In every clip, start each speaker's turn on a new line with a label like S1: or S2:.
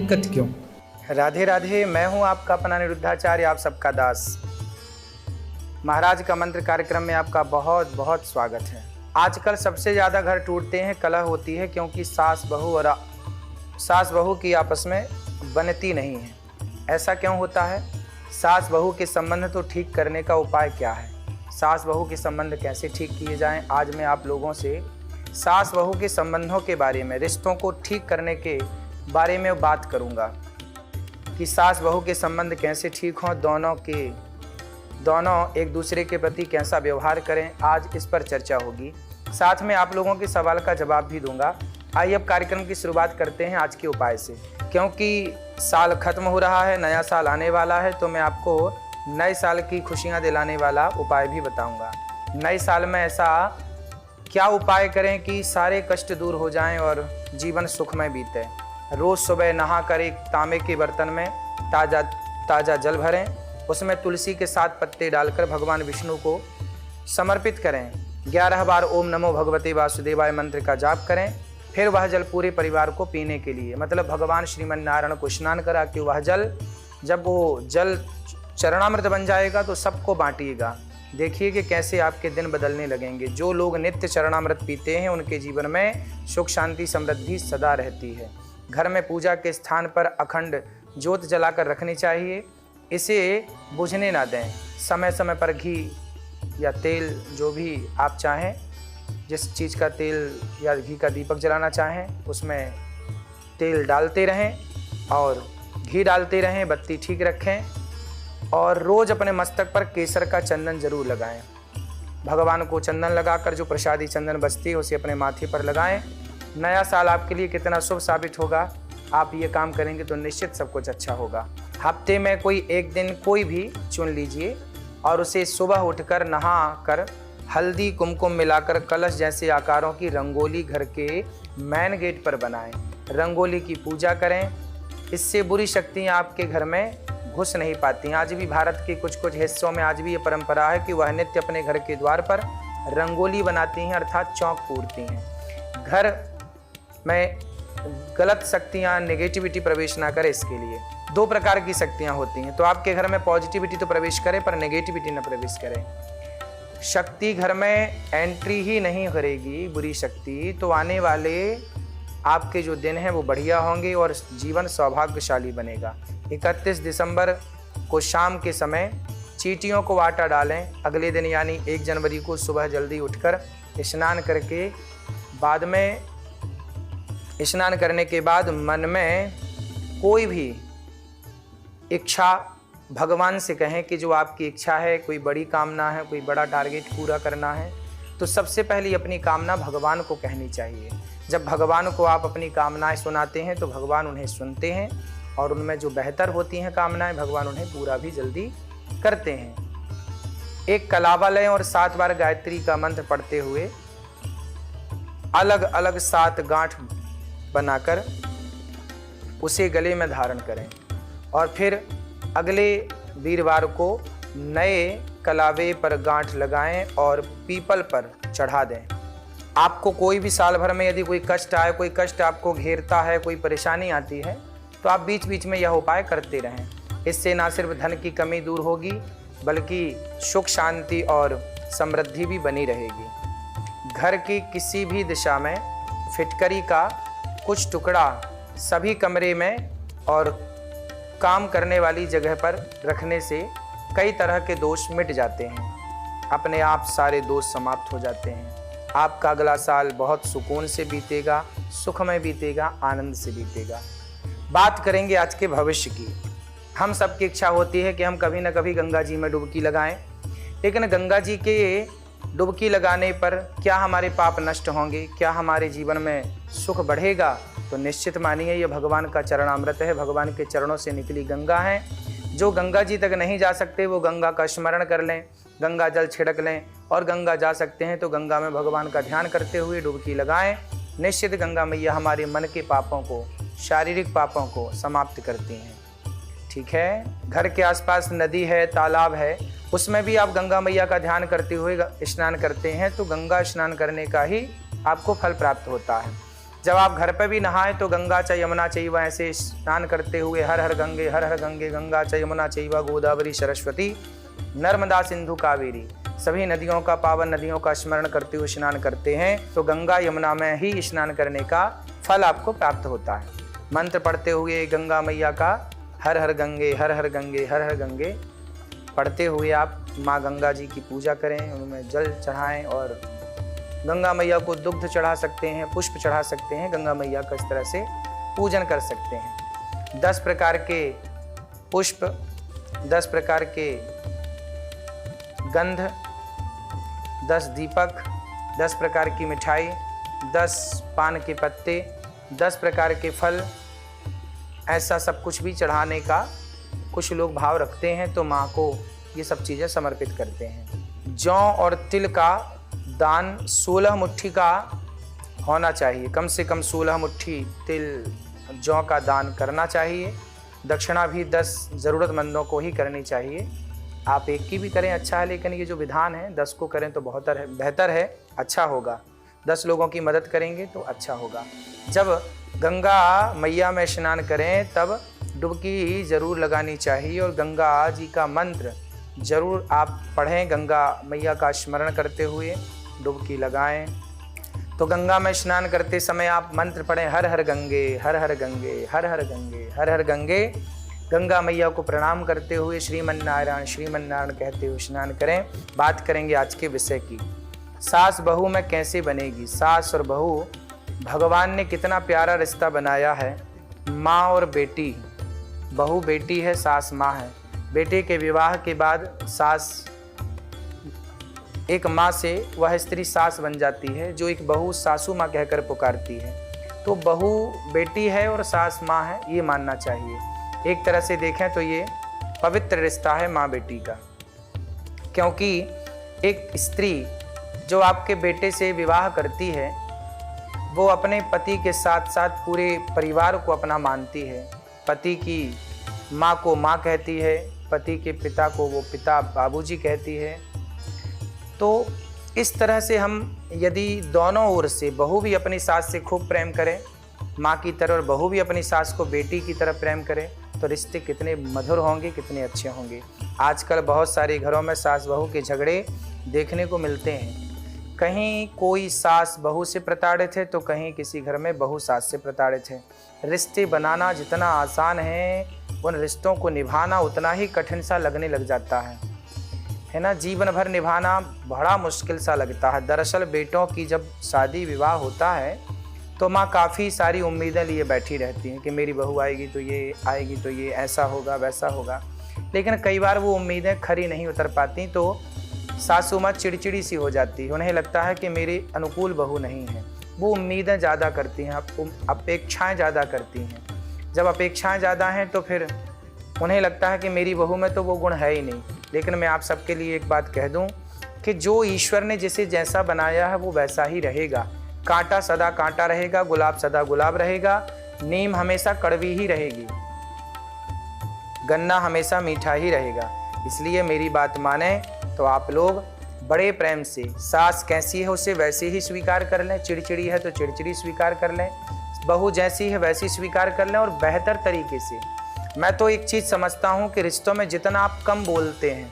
S1: दिक्कत क्यों?
S2: राधे राधे। मैं हूं आपका अपना अनिरुद्धाचार्य, आप सबका दास। महाराज का मंत्र कार्यक्रम में आपका बहुत बहुत स्वागत है। आजकल सबसे ज़्यादा घर टूटते हैं, कलह होती है, क्योंकि सास बहू की आपस में बनती नहीं है। ऐसा क्यों होता है? सास बहू के संबंध तो ठीक करने का उपाय क्या है? सास बहू के संबंध कैसे ठीक किए जाएं? आज मैं आप लोगों से सास बहू के संबंधों के बारे में, रिश्तों को ठीक करने के बारे में बात करूंगा कि सास बहू के संबंध कैसे ठीक हों, दोनों एक दूसरे के प्रति कैसा व्यवहार करें। आज इस पर चर्चा होगी। साथ में आप लोगों के सवाल का जवाब भी दूंगा। आइए अब कार्यक्रम की शुरुआत करते हैं आज के उपाय से। क्योंकि साल खत्म हो रहा है, नया साल आने वाला है, तो मैं आपको नए साल की खुशियां दिलाने वाला उपाय भी बताऊंगा। नए साल में ऐसा क्या उपाय करें कि सारे कष्ट दूर हो जाएं और जीवन सुखमय बीते। रोज सुबह नहा कर एक तांबे के बर्तन में ताज़ा जल भरें, उसमें तुलसी के 7 पत्ते डालकर भगवान विष्णु को समर्पित करें। 11 बार ओम नमो भगवते वासुदेवाय मंत्र का जाप करें। फिर वह जल पूरे परिवार को पीने के लिए, मतलब भगवान श्रीमन नारायण को स्नान करा कि वह जल, जब वो जल चरणामृत बन जाएगा तो सबको बांटिएगा। देखिए कि कैसे आपके दिन बदलने लगेंगे। जो लोग नित्य चरणामृत पीते हैं उनके जीवन में सुख शांति समृद्धि सदा रहती है। घर में पूजा के स्थान पर अखंड ज्योत जलाकर रखनी चाहिए, इसे बुझने ना दें। समय समय पर घी या तेल, जो भी आप चाहें, जिस चीज़ का तेल या घी का दीपक जलाना चाहें, उसमें तेल डालते रहें और घी डालते रहें, बत्ती ठीक रखें और रोज़ अपने मस्तक पर केसर का चंदन जरूर लगाएं। भगवान को चंदन लगाकर जो प्रसादी चंदन बचती है उसे अपने माथे पर लगाएं। नया साल आपके लिए कितना शुभ साबित होगा, आप ये काम करेंगे तो निश्चित सब कुछ अच्छा होगा। हफ्ते में कोई एक दिन कोई भी चुन लीजिए और उसे सुबह उठकर नहा कर हल्दी कुमकुम मिलाकर कलश जैसे आकारों की रंगोली घर के मेन गेट पर बनाएं। रंगोली की पूजा करें, इससे बुरी शक्तियाँ आपके घर में घुस नहीं पाती। आज भी भारत के कुछ हिस्सों में आज भी ये परंपरा है कि वह नित्य अपने घर के द्वार पर रंगोली बनाती हैं, अर्थात चौक पूरती हैं। घर में गलत शक्तियाँ, नेगेटिविटी प्रवेश ना करे, इसके लिए 2 प्रकार की शक्तियाँ होती हैं। तो आपके घर में पॉजिटिविटी तो प्रवेश करे पर नेगेटिविटी न प्रवेश करे। शक्ति घर में एंट्री ही नहीं करेगी, बुरी शक्ति, तो आने वाले आपके जो दिन हैं वो बढ़िया होंगे और जीवन सौभाग्यशाली बनेगा। 31 दिसंबर को शाम के समय चींटियों को आटा डालें। अगले दिन यानी 1 जनवरी को सुबह जल्दी उठकर स्नान करने के बाद मन में कोई भी इच्छा भगवान से कहें कि जो आपकी इच्छा है, कोई बड़ी कामना है, कोई बड़ा टारगेट पूरा करना है, तो सबसे पहले अपनी कामना भगवान को कहनी चाहिए। जब भगवान को आप अपनी कामनाएं सुनाते हैं तो भगवान उन्हें सुनते हैं और उनमें जो बेहतर होती हैं कामनाएं, भगवान उन्हें पूरा भी जल्दी करते हैं। एक कलावा लें और 7 बार गायत्री का मंत्र पढ़ते हुए अलग अलग 7 गांठ बनाकर उसे गले में धारण करें और फिर अगले वीरवार को नए कलावे पर गांठ लगाएं और पीपल पर चढ़ा दें। आपको कोई भी साल भर में यदि कोई कष्ट आए, कोई कष्ट आपको घेरता है, कोई परेशानी आती है, तो आप बीच बीच में यह उपाय करते रहें। इससे ना सिर्फ धन की कमी दूर होगी बल्कि सुख शांति और समृद्धि भी बनी रहेगी। घर की किसी भी दिशा में फिटकरी का कुछ टुकड़ा सभी कमरे में और काम करने वाली जगह पर रखने से कई तरह के दोष मिट जाते हैं। अपने आप सारे दोष समाप्त हो जाते हैं। आपका अगला साल बहुत सुकून से बीतेगा, सुखमय बीतेगा, आनंद से बीतेगा। बात करेंगे आज के भविष्य की। हम सबकी इच्छा होती है कि हम कभी न कभी गंगा जी में डुबकी लगाएं, लेकिन गंगा जी के डुबकी लगाने पर क्या हमारे पाप नष्ट होंगे, क्या हमारे जीवन में सुख बढ़ेगा? तो निश्चित मानिए ये भगवान का चरणामृत है, भगवान के चरणों से निकली गंगा है। जो गंगा जी तक नहीं जा सकते वो गंगा का स्मरण कर लें, गंगा जल छिड़क लें, और गंगा जा सकते हैं तो गंगा में भगवान का ध्यान करते हुए डुबकी लगाएं। निश्चित गंगा मैया हमारे मन के पापों को, शारीरिक पापों को समाप्त करती हैं। ठीक है, घर के आसपास नदी है, तालाब है, उसमें भी आप गंगा मैया का ध्यान करते हुए स्नान करते हैं तो गंगा स्नान करने का ही आपको फल प्राप्त होता है। जब आप घर पे भी नहाएं तो गंगा च यमुना चैव ऐसे स्नान करते हुए हर हर गंगे गंगा च यमुना चैव गोदावरी सरस्वती नर्मदा सिंधु कावेरी सभी नदियों का, पावन नदियों का स्मरण करते हुए स्नान करते हैं तो गंगा यमुना में ही स्नान करने का फल आपको प्राप्त होता है। मंत्र पढ़ते हुए गंगा मैया का हर हर गंगे हर हर गंगे हर हर गंगे पढ़ते हुए आप माँ गंगा जी की पूजा करें, उनमें जल चढ़ाएं और गंगा मैया को दुग्ध चढ़ा सकते हैं, पुष्प चढ़ा सकते हैं, गंगा मैया का इस तरह से पूजन कर सकते हैं। 10 प्रकार के पुष्प, 10 प्रकार के गंध, 10 दीपक, 10 प्रकार की मिठाई, 10 पान के पत्ते, 10 प्रकार के फल, ऐसा सब कुछ भी चढ़ाने का कुछ लोग भाव रखते हैं तो माँ को ये सब चीज़ें समर्पित करते हैं। जौ और तिल का दान 16 मुट्ठी का होना चाहिए, कम से कम 16 मुट्ठी तिल जौ का दान करना चाहिए। दक्षिणा भी 10 ज़रूरतमंदों को ही करनी चाहिए। आप एक की भी करें अच्छा है, लेकिन ये जो विधान है 10 को करें तो बेहतर है, अच्छा होगा। 10 लोगों की मदद करेंगे तो अच्छा होगा। जब गंगा मैया में स्नान करें तब डुबकी ज़रूर लगानी चाहिए और गंगा जी का मंत्र ज़रूर आप पढ़ें। गंगा मैया का स्मरण करते हुए डुबकी लगाएं। तो गंगा में स्नान करते समय आप मंत्र पढ़ें, हर हर गंगे हर हर गंगे हर हर गंगे हर हर गंगे। गंगा मैया को प्रणाम करते हुए श्रीमन नारायण कहते हुए स्नान करें। बात करेंगे आज के विषय की, सास बहू में कैसे बनेगी। सास और बहू, भगवान ने कितना प्यारा रिश्ता बनाया है। माँ और बेटी, बहू बेटी है, सास माँ है। बेटे के विवाह के बाद सास एक माँ से वह स्त्री सास बन जाती है, जो एक बहू सासू माँ कहकर पुकारती है। तो बहू बेटी है और सास माँ है, ये मानना चाहिए। एक तरह से देखें तो ये पवित्र रिश्ता है माँ बेटी का, क्योंकि एक स्त्री जो आपके बेटे से विवाह करती है वो अपने पति के साथ साथ पूरे परिवार को अपना मानती है। पति की माँ को माँ कहती है, पति के पिता को वो पिता बाबूजी कहती है। तो इस तरह से हम यदि दोनों ओर से, बहू भी अपनी सास से खूब प्रेम करें माँ की तरह और बहू भी अपनी सास को बेटी की तरह प्रेम करें तो रिश्ते कितने मधुर होंगे, कितने अच्छे होंगे। आजकल बहुत सारे घरों में सास बहू के झगड़े देखने को मिलते हैं। कहीं कोई सास बहू से प्रताड़ित है तो कहीं किसी घर में बहू सास से प्रताड़ित है। रिश्ते बनाना जितना आसान है, उन रिश्तों को निभाना उतना ही कठिन सा लगने लग जाता है ना। जीवन भर निभाना बड़ा मुश्किल सा लगता है। दरअसल बेटों की जब शादी विवाह होता है तो माँ काफ़ी सारी उम्मीदें लिए बैठी रहती हैं कि मेरी बहू आएगी तो ये, आएगी तो ये, ऐसा होगा वैसा होगा। लेकिन कई बार वो उम्मीदें खरी नहीं उतर पाती तो सासू माँ चिड़चिड़ी सी हो जाती है। उन्हें लगता है कि मेरी अनुकूल बहू नहीं है। वो उम्मीदें ज़्यादा करती हैं, अपेक्षाएं ज़्यादा करती हैं। जब अपेक्षाएं ज़्यादा हैं तो फिर उन्हें लगता है कि मेरी बहू में तो वो गुण है ही नहीं। लेकिन मैं आप सबके लिए एक बात कह दूं कि जो ईश्वर ने जिसे जैसा बनाया है वो वैसा ही रहेगा। कांटा सदा कांटा रहेगा, गुलाब सदा गुलाब रहेगा, नीम हमेशा कड़वी ही रहेगी, गन्ना हमेशा मीठा ही रहेगा। इसलिए मेरी बात माने तो आप लोग बड़े प्रेम से, सास कैसी है उसे वैसे ही स्वीकार कर लें, चिड़चिड़ी है तो चिड़चिड़ी स्वीकार कर लें, बहू जैसी है वैसी स्वीकार कर लें और बेहतर तरीके से। मैं तो एक चीज़ समझता हूँ कि रिश्तों में जितना आप कम बोलते हैं,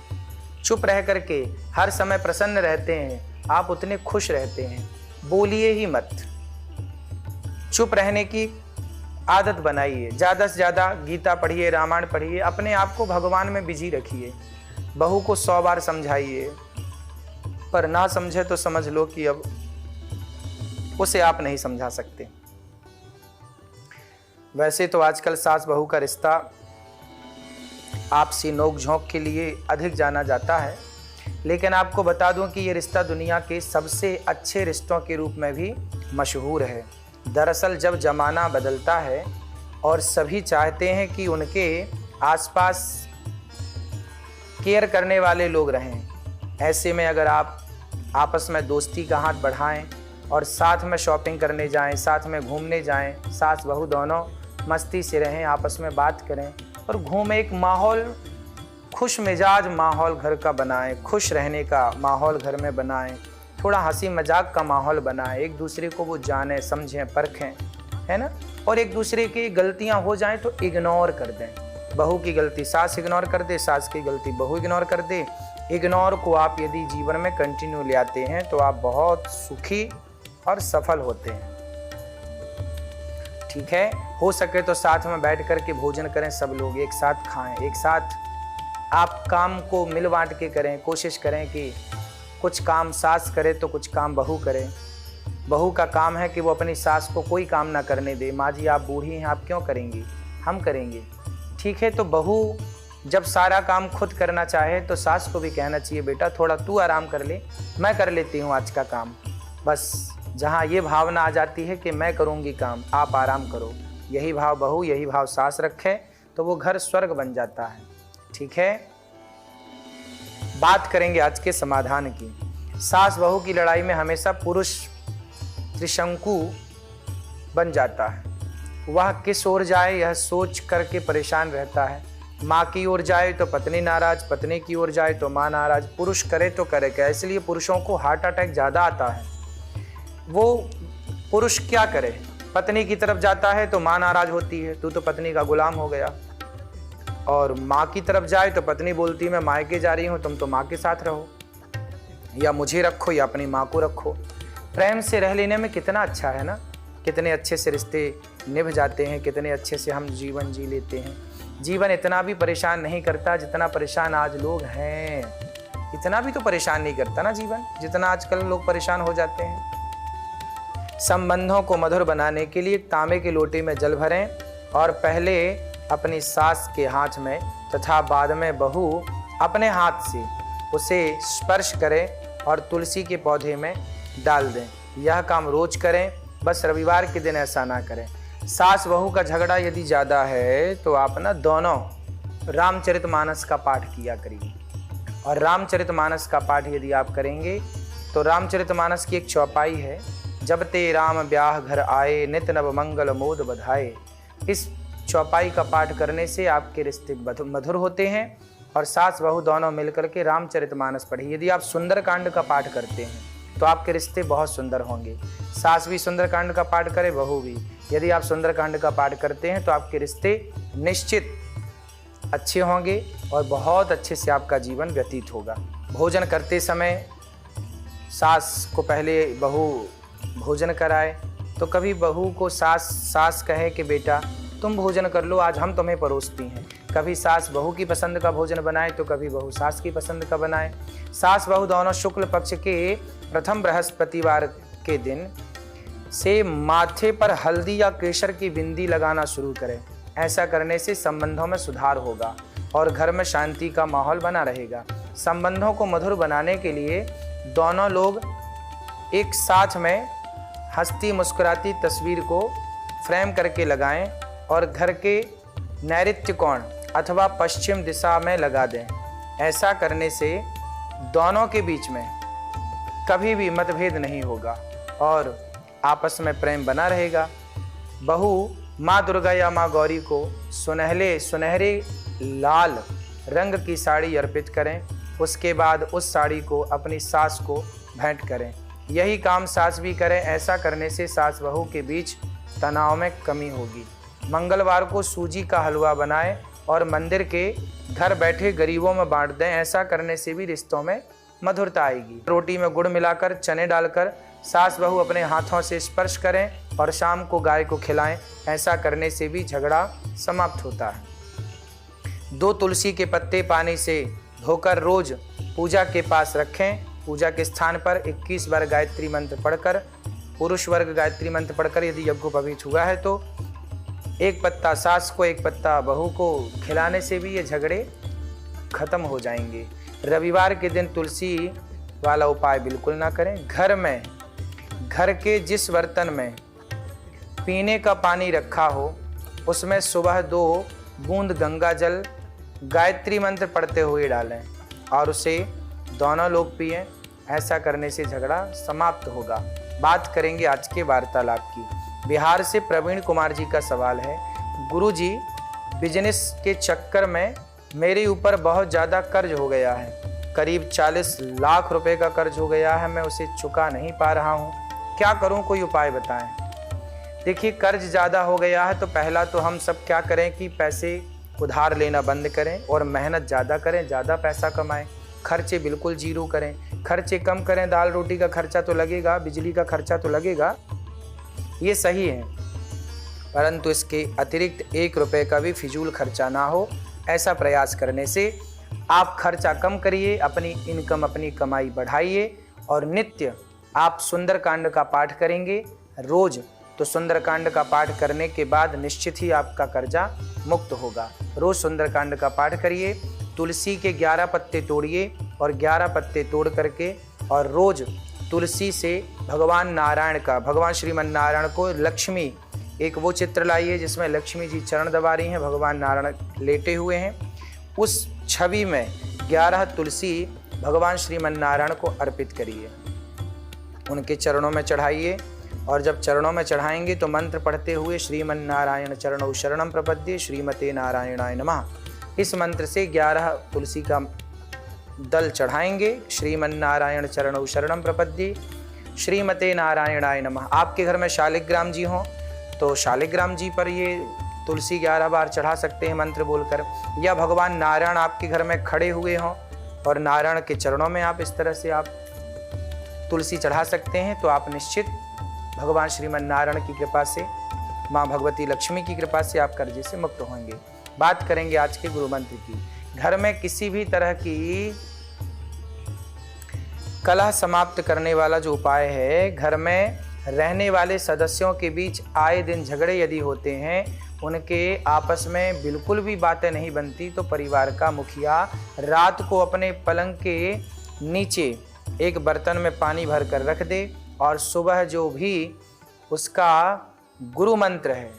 S2: चुप रह करके हर समय प्रसन्न रहते हैं, आप उतने खुश रहते हैं। बोलिए ही मत, चुप रहने की आदत बनाइए। ज़्यादा से ज़्यादा गीता पढ़िए, रामायण पढ़िए, अपने आप को भगवान में बिजी रखिए। बहू को 100 बार समझाइए, पर ना समझे तो समझ लो कि अब उसे आप नहीं समझा सकते। वैसे तो आजकल सास बहू का रिश्ता आपसी नोक झोंक के लिए अधिक जाना जाता है, लेकिन आपको बता दूं कि ये रिश्ता दुनिया के सबसे अच्छे रिश्तों के रूप में भी मशहूर है। दरअसल जब ज़माना बदलता है और सभी चाहते हैं कि उनके आसपास केयर करने वाले लोग रहें, ऐसे में अगर आप आपस में दोस्ती का हाथ बढ़ाएं और साथ में शॉपिंग करने जाएं, साथ में घूमने जाएं, सास बहू दोनों मस्ती से रहें, आपस में बात करें और घूमें, एक माहौल, खुश मिजाज माहौल घर का बनाएं, खुश रहने का माहौल घर में बनाएं, थोड़ा हंसी मजाक का माहौल बनाएं, एक दूसरे को वो जाने समझें परखें, है ना। और एक दूसरे की गलतियां हो जाएं तो इग्नोर कर दें। बहू की गलती सास इग्नोर कर दे, सास की गलती बहू इग्नोर कर दे। इग्नोर को आप यदि जीवन में कंटिन्यू ले आते हैं तो आप बहुत सुखी और सफल होते हैं। ठीक है, हो सके तो साथ में बैठ कर के भोजन करें, सब लोग एक साथ खाएं, एक साथ आप काम को मिल बांट के करें। कोशिश करें कि कुछ काम सास करे तो कुछ काम बहू करे। बहू का काम है कि वो अपनी सास को कोई काम ना करने दे। माँ जी आप बूढ़ी हैं, आप क्यों करेंगी, हम करेंगे। ठीक है, तो बहू जब सारा काम खुद करना चाहे तो सास को भी कहना चाहिए बेटा थोड़ा तू आराम कर ले, मैं कर लेती हूँ आज का काम। बस जहाँ ये भावना आ जाती है कि मैं करूँगी काम, आप आराम करो, यही भाव बहू यही भाव सास रखे तो वो घर स्वर्ग बन जाता है। ठीक है, बात करेंगे आज के समाधान की। सास बहू की लड़ाई में हमेशा पुरुष त्रिशंकु बन जाता है। वह किस ओर जाए यह सोच करके परेशान रहता है। माँ की ओर जाए तो पत्नी नाराज, पत्नी की ओर जाए तो माँ नाराज। पुरुष करे तो करे क्या, इसलिए पुरुषों को हार्ट अटैक ज़्यादा आता है। वो पुरुष क्या करे, पत्नी की तरफ जाता है तो माँ नाराज होती है, तू तो पत्नी का गुलाम हो गया। और माँ की तरफ जाए तो पत्नी बोलती है मैं मायके जा रही हूँ, तुम तो माँ के साथ रहो, या मुझे रखो या अपनी माँ को रखो। प्रेम से रह लेने में कितना अच्छा है ना, कितने अच्छे से रिश्ते निभ जाते हैं, कितने अच्छे से हम जीवन जी लेते हैं। जीवन इतना भी परेशान नहीं करता जितना परेशान आज लोग हैं। इतना भी तो परेशान नहीं करता ना जीवन जितना आजकल लोग परेशान हो जाते हैं। संबंधों को मधुर बनाने के लिए तांबे के लोटे में जल भरें और पहले अपनी सास के हाथ में तथा बाद में बहू अपने हाथ से उसे स्पर्श करें और तुलसी के पौधे में डाल दें। यह काम रोज करें, बस रविवार के दिन ऐसा ना करें। सास बहू का झगड़ा यदि ज़्यादा है तो आप ना दोनों रामचरितमानस का पाठ किया करिए। और रामचरितमानस का पाठ यदि आप करेंगे तो रामचरितमानस की एक चौपाई है, जब ते राम ब्याह घर आए नित नव मंगल मोद बधाए। इस चौपाई का पाठ करने से आपके रिश्ते मधुर होते हैं और सास बहू दोनों मिलकर के रामचरितमानस पढ़िए। यदि आप सुंदरकांड का पाठ करते हैं तो आपके रिश्ते बहुत सुंदर होंगे। सास भी सुंदरकांड का पाठ करे, बहू भी। यदि आप सुंदरकांड का पाठ करते हैं तो आपके रिश्ते निश्चित अच्छे होंगे और बहुत अच्छे से आपका जीवन व्यतीत होगा। भोजन करते समय सास को पहले बहू भोजन कराए तो कभी बहू को सास कहे कि बेटा तुम भोजन कर लो, आज हम तुम्हें परोसती हैं। कभी सास बहू की पसंद का भोजन बनाए तो कभी बहू सास की पसंद का बनाए। सास बहू दोनों शुक्ल पक्ष के प्रथम बृहस्पतिवार के दिन से माथे पर हल्दी या केसर की बिंदी लगाना शुरू करें। ऐसा करने से संबंधों में सुधार होगा और घर में शांति का माहौल बना रहेगा। संबंधों को मधुर बनाने के लिए दोनों लोग एक साथ में हंसती मुस्कुराती तस्वीर को फ्रेम करके लगाएं और घर के नैऋत्य कोण अथवा पश्चिम दिशा में लगा दें। ऐसा करने से दोनों के बीच में कभी भी मतभेद नहीं होगा और आपस में प्रेम बना रहेगा। बहू माँ दुर्गा या माँ गौरी को सुनहरे लाल रंग की साड़ी अर्पित करें। उसके बाद उस साड़ी को अपनी सास को भेंट करें। यही काम सास भी करें। ऐसा करने से सास बहू के बीच तनाव में कमी होगी। मंगलवार को सूजी का हलवा बनाएं और मंदिर के घर बैठे गरीबों में बांट दें। ऐसा करने से भी रिश्तों में मधुरता आएगी। रोटी में गुड़ मिलाकर चने डालकर सास बहू अपने हाथों से स्पर्श करें और शाम को गाय को खिलाएं। ऐसा करने से भी झगड़ा समाप्त होता है। 2 तुलसी के पत्ते पानी से धोकर रोज पूजा के पास रखें। पूजा के स्थान पर 21 बार गायत्री मंत्र पढ़कर, पुरुष वर्ग गायत्री मंत्र पढ़कर यदि यज्ञोपवीत हुआ है तो 1 पत्ता सास को 1 पत्ता बहू को खिलाने से भी ये झगड़े खत्म हो जाएंगे। रविवार के दिन तुलसी वाला उपाय बिल्कुल ना करें। घर के जिस बर्तन में पीने का पानी रखा हो उसमें सुबह 2 बूंद गंगा जल गायत्री मंत्र पढ़ते हुए डालें और उसे दोनों लोग पिएं। ऐसा करने से झगड़ा समाप्त होगा। बात करेंगे आज के वार्तालाप की। बिहार से प्रवीण कुमार जी का सवाल है, गुरुजी बिजनेस के चक्कर में मेरे ऊपर बहुत ज़्यादा कर्ज हो गया है। करीब 40 लाख रुपए का कर्ज हो गया है, मैं उसे चुका नहीं पा रहा हूँ, क्या करूँ, कोई उपाय बताएं। देखिए, कर्ज ज़्यादा हो गया है तो पहला तो हम सब क्या करें कि पैसे उधार लेना बंद करें और मेहनत ज़्यादा करें, ज़्यादा पैसा कमाएं। खर्चे बिल्कुल जीरो करें, खर्चे कम करें। दाल रोटी का खर्चा तो लगेगा, बिजली का खर्चा तो लगेगा, ये सही है, परंतु इसके अतिरिक्त 1 रुपये का भी फिजूल खर्चा ना हो, ऐसा प्रयास करने से आप खर्चा कम करिए, अपनी इनकम, अपनी कमाई बढ़ाइए। और नित्य आप सुंदरकांड का पाठ करेंगे रोज, तो सुंदरकांड का पाठ करने के बाद निश्चित ही आपका कर्जा मुक्त होगा। रोज सुंदरकांड का पाठ करिए, तुलसी के 11 पत्ते तोड़िए और 11 पत्ते तोड़ करके और रोज तुलसी से भगवान नारायण का, भगवान श्रीमन नारायण को लक्ष्मी, एक वो चित्र लाइए जिसमें लक्ष्मी जी चरण दबा रही हैं, भगवान नारायण लेटे हुए हैं, उस छवि में 11 तुलसी भगवान श्रीमन नारायण को अर्पित करिए, उनके चरणों में चढ़ाइए। और जब चरणों में चढ़ाएंगे तो मंत्र पढ़ते हुए श्रीमन नारायण चरणौ शरणम प्रपद्ये श्रीमते नारायणाय नमः, इस मंत्र से 11 तुलसी का दल चढ़ाएंगे। श्रीमन नारायण चरणौ शरणम प्रपद्ये श्रीमते नारायणाय नमः। आपके घर में शालिग्राम जी हों तो शालिग्राम जी पर ये तुलसी 11 बार चढ़ा सकते हैं मंत्र बोलकर, या भगवान नारायण आपके घर में खड़े हुए हों और नारायण के चरणों में आप इस तरह से आप तुलसी चढ़ा सकते हैं, तो आप निश्चित भगवान श्रीमन नारायण की कृपा से, माँ भगवती लक्ष्मी की कृपा से आप कर्जे से मुक्त होंगे। बात करेंगे आज के गुरु मंत्र की। घर में किसी भी तरह की कलह समाप्त करने वाला जो उपाय है, घर में रहने वाले सदस्यों के बीच आए दिन झगड़े यदि होते हैं, उनके आपस में बिल्कुल भी बातें नहीं बनती, तो परिवार का मुखिया रात को अपने पलंग के नीचे एक बर्तन में पानी भर कर रख दे और सुबह जो भी उसका गुरु मंत्र है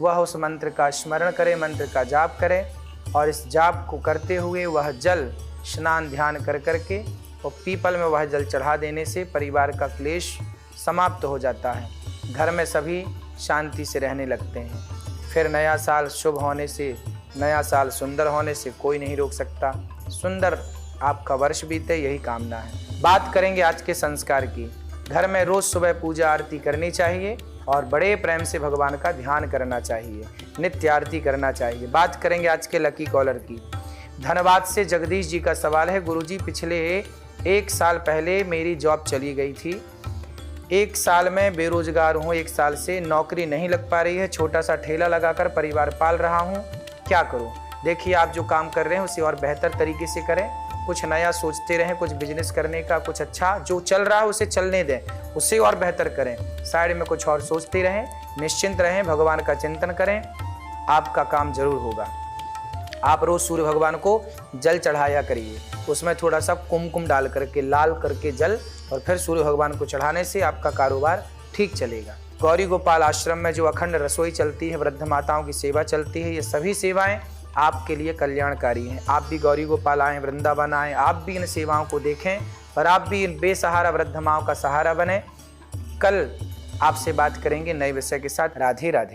S2: वह उस मंत्र का स्मरण करे, मंत्र का जाप करे, और इस जाप को करते हुए वह जल स्नान ध्यान कर करके और पीपल में वह जल चढ़ा देने से परिवार का क्लेश समाप्त हो जाता है। घर में सभी शांति से रहने लगते हैं। फिर नया साल शुभ होने से, नया साल सुंदर होने से कोई नहीं रोक सकता। सुंदर आपका वर्ष बीते, यही कामना है। बात करेंगे आज के संस्कार की। घर में रोज सुबह पूजा आरती करनी चाहिए और बड़े प्रेम से भगवान का ध्यान करना चाहिए, नित्य आरती करना चाहिए। बात करेंगे आज के लकी कॉलर की। धनबाद से जगदीश जी का सवाल है, गुरुजी पिछले 1 साल पहले मेरी जॉब चली गई थी, 1 साल में बेरोजगार हूँ, 1 साल से नौकरी नहीं लग पा रही है, छोटा सा ठेला लगाकर परिवार पाल रहा हूँ, क्या करूँ। देखिए, आप जो काम कर रहे हैं उसे और बेहतर तरीके से करें, कुछ नया सोचते रहें, कुछ बिजनेस करने का, कुछ अच्छा जो चल रहा है उसे चलने दें, उसे और बेहतर करें, साइड में कुछ और सोचते रहें, निश्चिंत रहें, भगवान का चिंतन करें, आपका काम जरूर होगा। आप रोज सूर्य भगवान को जल चढ़ाया करिए, उसमें थोड़ा सा कुमकुम डाल करके, लाल करके जल, और फिर सूर्य भगवान को चढ़ाने से आपका कारोबार ठीक चलेगा। गौरी गोपाल आश्रम में जो अखंड रसोई चलती है, वृद्ध माताओं की सेवा चलती है, ये सभी सेवाएं आपके लिए कल्याणकारी हैं। आप भी गौरी गोपाल आएँ, वृंदावन आएँ, आप भी इन सेवाओं को देखें और आप भी इन बेसहारा वृद्ध माओं का सहारा बने। कल आपसे बात करेंगे नए विषय के साथ। राधे राधे।